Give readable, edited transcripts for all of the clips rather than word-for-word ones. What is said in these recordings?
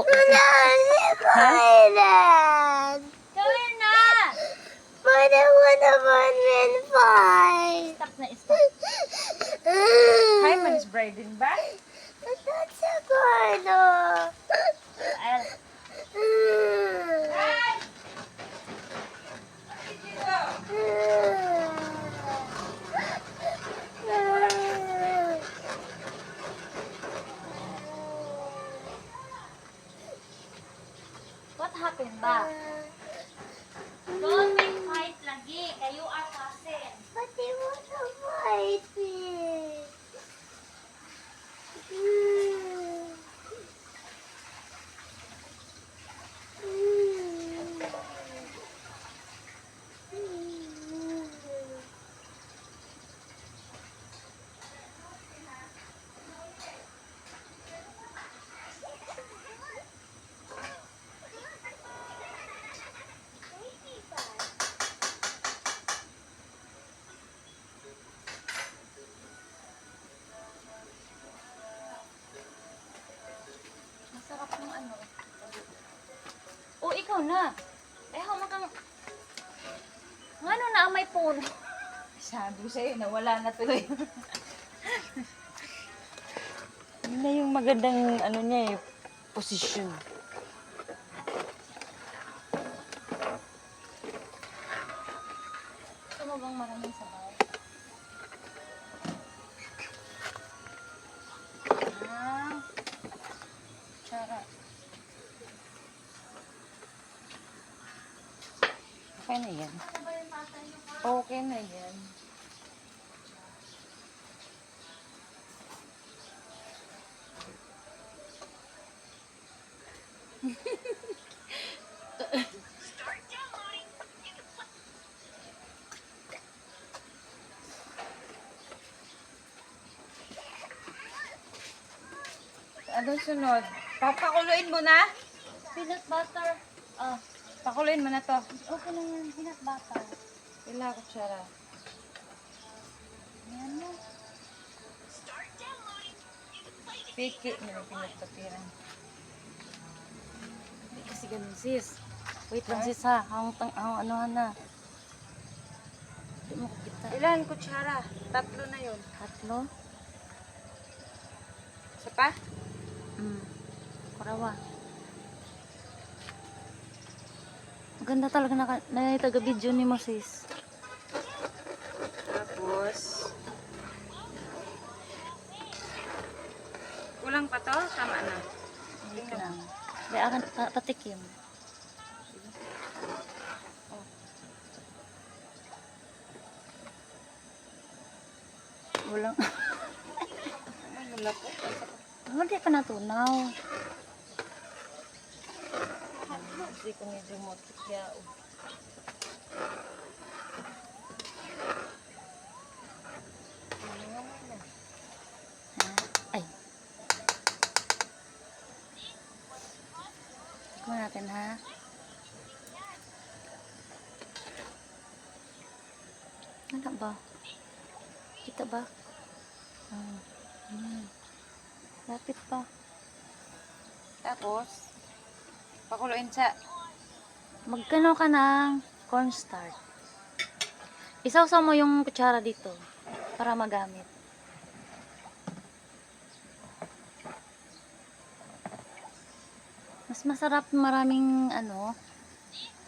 ko. Wala, hindi kailan. Gawin na! Pwede mo naman minfight. Stop na, stop. Hyman's Braden ba? That's a corno. Ay, what happened ba? Don't make fight lagi. Kayo are cousin. Pati mo na fight eh. Masarap yung ano. O, ikaw na. Eh, hamakang... Ngano na ang may puno? Sabi ko sa'yo, nawala na tuloy. Yun na yung magandang ano niya eh, posisyon. Gusto mo bang maraming sabaw? Ah, tsara. Okay na yan. Ano ba yung tatay niyo pa? Okay na yan. Ano sunod? Papakuluin mo na? Peanut butter. Ah, Pakuluin mo na to. okay lang yan. Peanut butter. Ila kutsara. Yan na. Piki na pinagpatiran. Hindi kasi ganun sis. Wait lang sis ha. Ang anuhan na. Hindi mo kita. Ilan kutsara? 3 na yun. 3? Isa pa? Kurawa. Maganda talaga na taga-video ni mo, sis. Tapos, kulang pa to? Tama na. Wait lang. Kaya akan patikim. Walang... Ay, wala po. Hindi pa natunaw. Hindi ko medyo motik kaya. Ay. Tignan natin, ha? Ano ba? Kita ba? Lapit pa. Tapos, pakuluin sa Magkano ka ng cornstarch. Isawsaw mo yung kutsara dito para magamit. Mas masarap maraming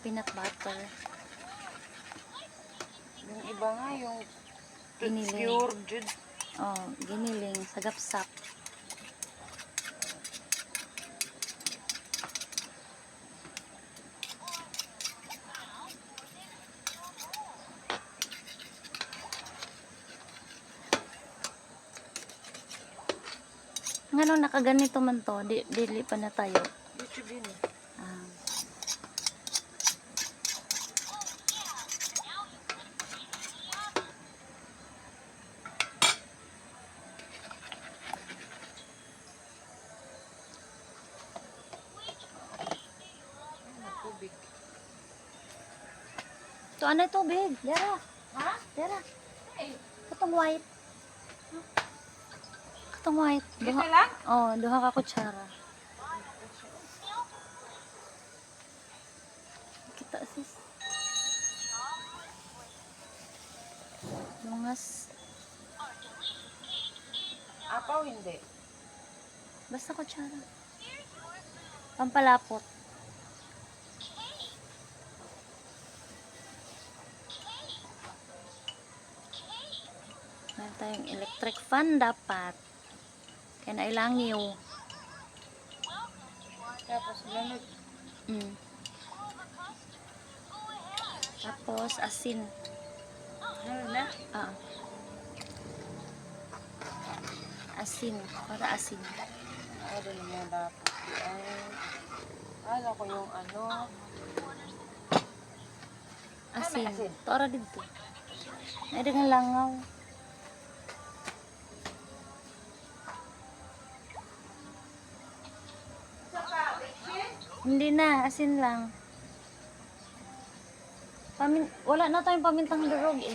peanut butter. yung iba nga, yung Giniling. pure jud. Oh, giniling, sagapsap. Ngano nakaganito man to, dili pa na tayo. YouTube yun eh. Ah. Tubig. To ano tubig? Dara. Ha? Dara. Ay, Katong white. Katong white. dito lang? Oh, duha ka kutsara. kita sis. Lungas. Apaw, hindi. Basta kutsara. Pampalapot. Meron tayong electric fan dapat. Kaya nailangiw. Tapos, lunod. Mm. Tapos asin. Ano na? Ah. Asin. Para asin. Ano naman dapat. Ay, ala ko yung ano. Asin. asin? Tora dito. Ay, dengan langaw. Hindi na, asin lang. Wala na tayong pamintang durog eh.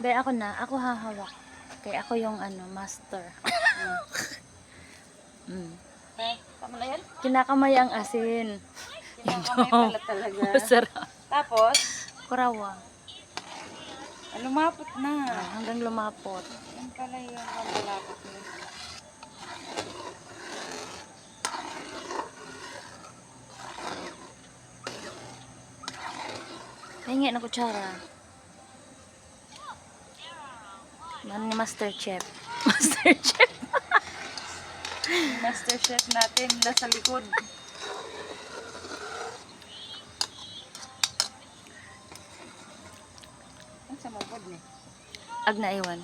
Be, ako na. Ako hahawak. Kaya ako yung master. Eh, tama na yan? Kinakamay ang asin. Kinakamay pala talaga. Masarap. Tapos, Kurawa. lumapot na. Hanggang lumapot. Yan pala yung malapot na. Pahingi na kutsara. Man ni Master Chef. Master Chef. Master chef natin nasa likod. Ang sa mabod ni. Ag na iwan.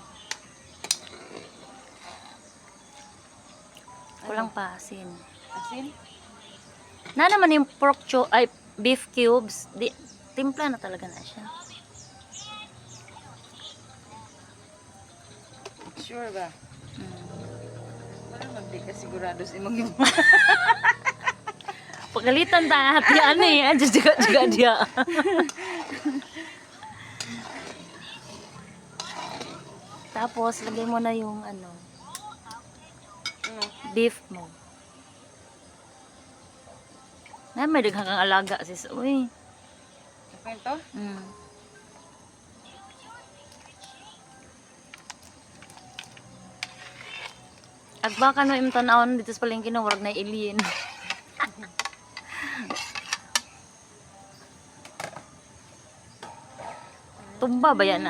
Kulang pa asin. Asin? Na naman yung beef cubes. Timpla na talaga na siya. Sure ba? Mm. Wala magdi ka sigurado sa imong imo. Pagalitan ta hati ani, aja juga dia. Tapos lagay mo na yung beef mo. Na may daghang kang alaga sis. Uy. Okay to? Mm. Agba ka no imong tan-awon dito sa palengke no warag na alien. Tumba ba yan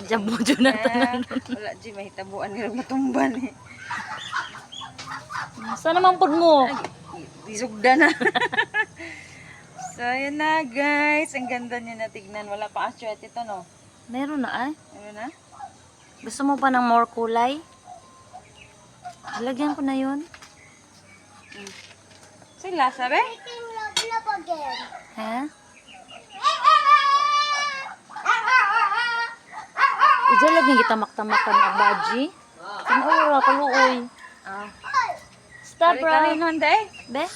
Jabujo na tanan. Wala di mahitabuan nila matumban eh. Sana man pud mo. Isugda na. So yun na guys, ang ganda niya na tignan. Wala pa asyet ito no. Meron na Ayun na. Gusto mo pa ng more kulay? Lagyan ko na yun. Sila sabi? Making love again. Ha? Ija lagi kita maktamakan ang baji. Kanura kaluoy. Stop, bro. Kali nun day. Be?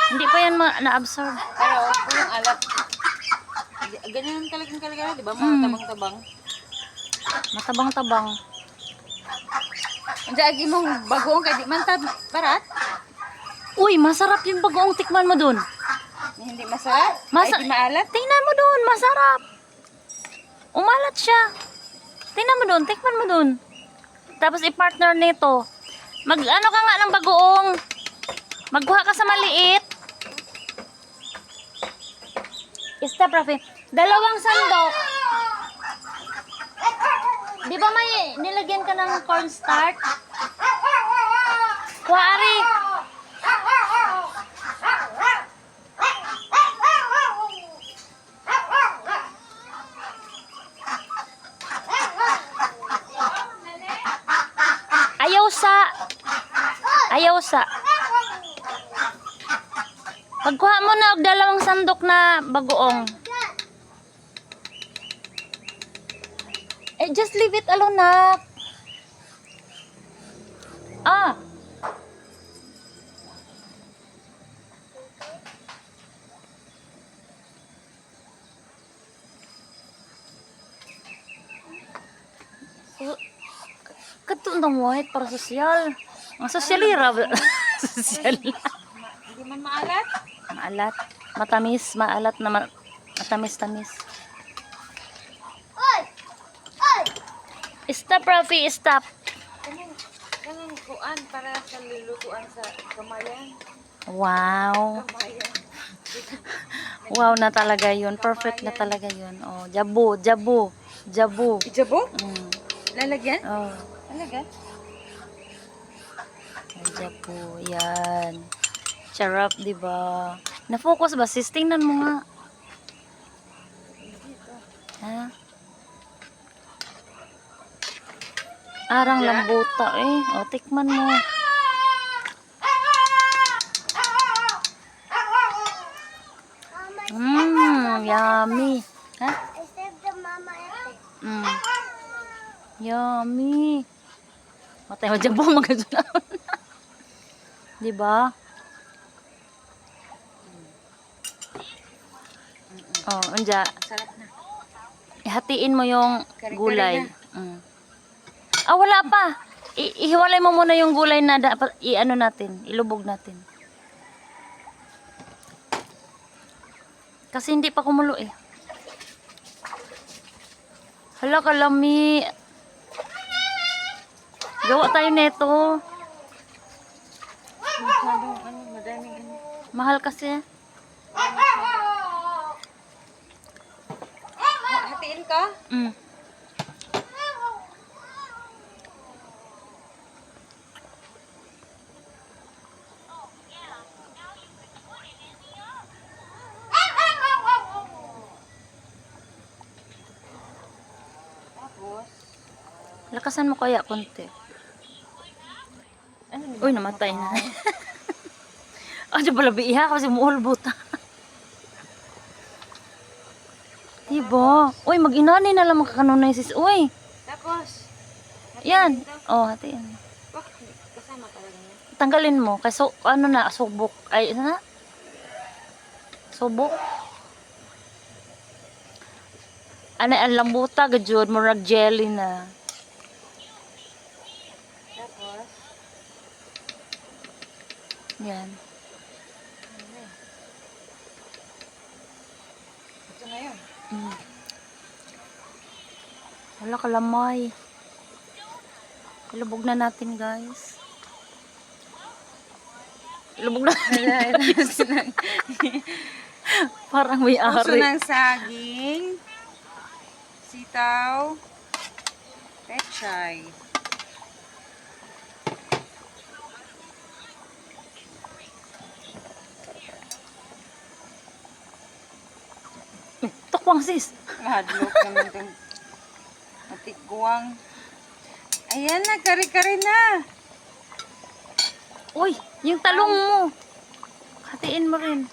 Hindi pa yan na-absorb. Pero yung alat. Ganyan talagang kalagala, di ba? Mga tabang-tabang. Matabang-tabang. Hindi, agi mong bagoong kay di man parat. Uy, masarap yung bagoong tikman mo dun. Hindi masarap. Ay, di maalat. Tingnan mo dun, masarap. Umalat siya. Tingnan mo dun, tikman mo dun. Tapos i-partner nito. Mag-ano ka nga ng bagoong. Magkuha ka sa maliit. Stop, Rafi. 2 sandok. Di ba may nilagyan ka ng cornstarch? Kuha, Ari. Ayaw sa. Pagkuha mo na og 2 sandok na bagoong. Just leave it alone na. Katong white para sosyal. Ang sosyalira. Sosyal. naman maalat. Maalat. Matamis, maalat na matamis-tamis. Oy! Oy! Stop, Rafi, stop. Kanang kuan para sa lulutuan sa kamayan. Wow. Kamayan. Wow na talaga yun. Perfect na talaga yun. Oh, jabu, jabu, jabu. Ijabo? Mm. Lalagyan? Oh, Talaga? jabu. Yan. Charap, di ba? Na-focus ba? Sis, tingnan mo nga. Ha? Arang lambuta eh. O, tikman mo. Mama, Yummy. Ha? I saved the mama epic. Yummy. Matay mo dyan po magkasunaon. Diba? Oh, anja. Sarap na. Ihatiin mo yung Kare-kare gulay. na. Ah, wala pa. Ihiwalay mo muna yung gulay na dapat i-ano natin, ilubog natin. Kasi hindi pa kumulo eh. Hala, kalami. Gawa tayo neto. Masyadong madaming ano. Mahal kasi. Hatiin ka? Mm. Tapos, Lakasan mo kaya konti. ano Uy, namatay na. Ah, di pala biiha kasi muulbot. Diba? Uy, mag-inani na lang makakanunay sis. Uy, Tapos, yan. Oh, hatiin. bakit kasama talaga niya? Tanggalin mo. Kasi ano na, subok. Ay, ano na? Subok. Ano, ang lambuta, gajud. Murag jelly na. Tapos, Yan. ito na yun. Mm. Wala kalamay. Ilubog na natin, guys. Ilubog na natin. Parang may Puso ari. ng saging, sitaw, pechay. Tukwang sis. Mahadlok naman itong matiguang. Ayan na, kare-kare na. Uy, yung talong mo. Hatiin mo rin.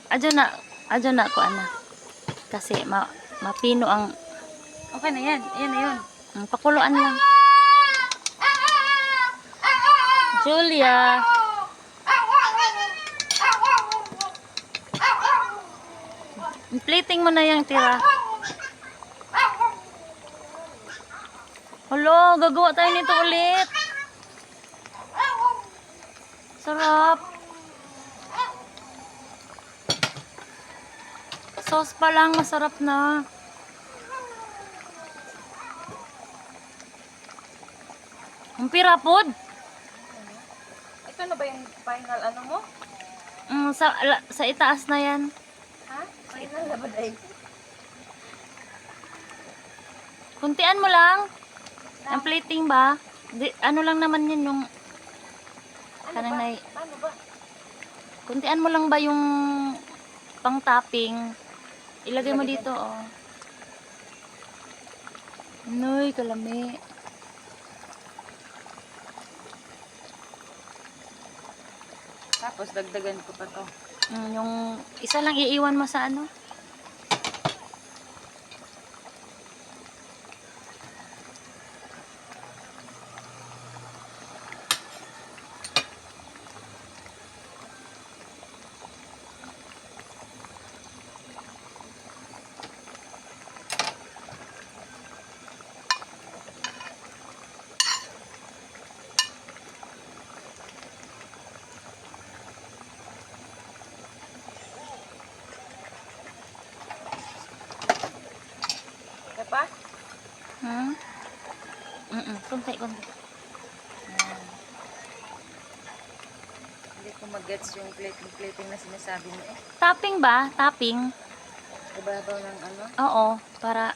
Adyo na ako, ana. Kasi mapino ang Okay na yan. Ayan na yun. pakuluan lang. Julia. Plating mo na yung tira. Hello, gagawa tayo nito ulit. Sarap. Sauce pa lang, masarap na. Ang pirapod. Ito na ba yung final ano mo? Sa itaas na yan. Ha? Final na ba dahil? Kuntian mo lang. Ang plating ba? Ano lang naman yun yung kanang na Paano ba? kuntian mo lang ba yung pang topping? Ilagay mo dito, oh. Noy, kalami. Tapos dagdagan ko pa to. Yung isa lang iiwan mo sa ano? Hmm? Kunti. Yan. Hindi ko mag-gets yung plating na sinasabi mo eh. Topping ba? Topping? Ibabaw ng ano? Oo, para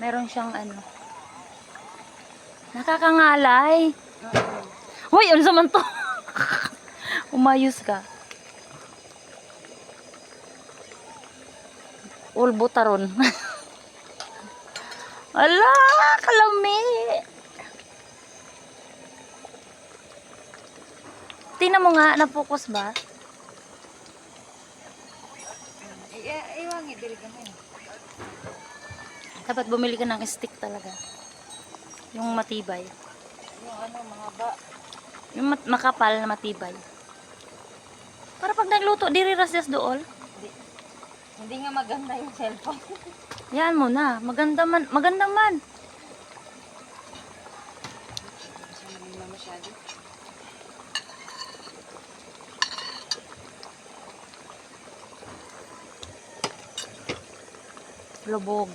meron siyang ano. Nakakangalay. Hoy, ano naman to? Umayos ka. Ulbo taron. Ala, kalami. Tingnan mo nga, na-focus ba? Iwangi, dili ka mo. Dapat bumili ka ng stick talaga. Yung matibay. Yung ano, mahaba. Yung makapal na matibay. Para pag nagluto, diri rasdas dool. Hindi nga maganda yung cellphone. Yan mo na. Maganda man. Maganda man. Hindi mo masyado. Lubog.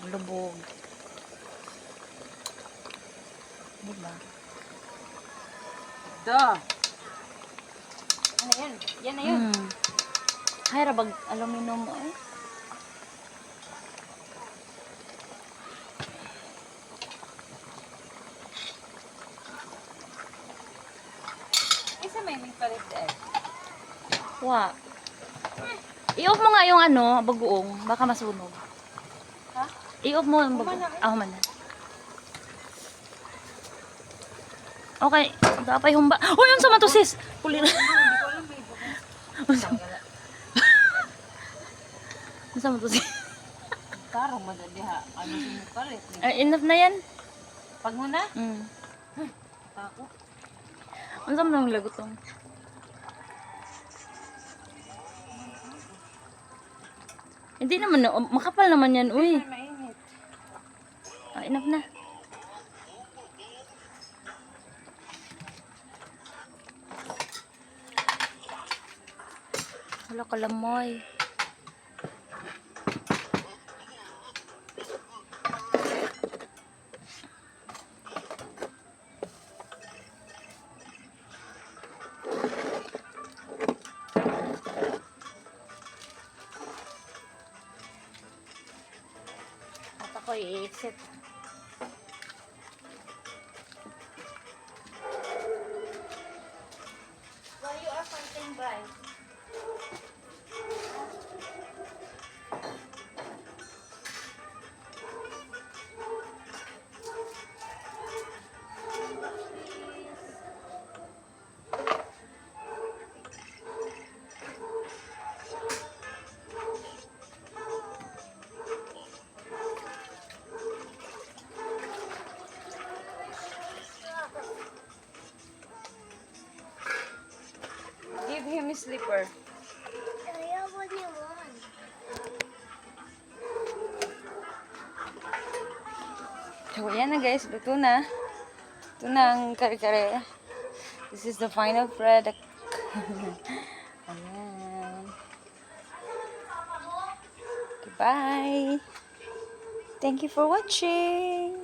Diba? Ano yan? Yan na yun. Ay, rabag aluminum mo eh. Isa may palit eh. Wa. I-off mo nga yung ano, bagoong. Baka masunog. Ha? I-off mo yung bagoong. Human na. Okay. Dapat yung ba... Uy, yung sama to sis! Puli na. Hindi ko alam may bukong. Yung sama to sis. Karong madali ha. Ano yung palit? Enough na yan. Pag mo na? Ako. Ang sama ng lagutong. Hindi naman, makapal naman yan, uy. Mainit. Enough na. Wala kalamoy. At ako i-exit. Why you are fighting by? Give him a slipper. Kaya what do you want? So, yan na guys. Luto na. Ito na ang kare-kare. This is the final product. Ayan. Goodbye. Thank you for watching.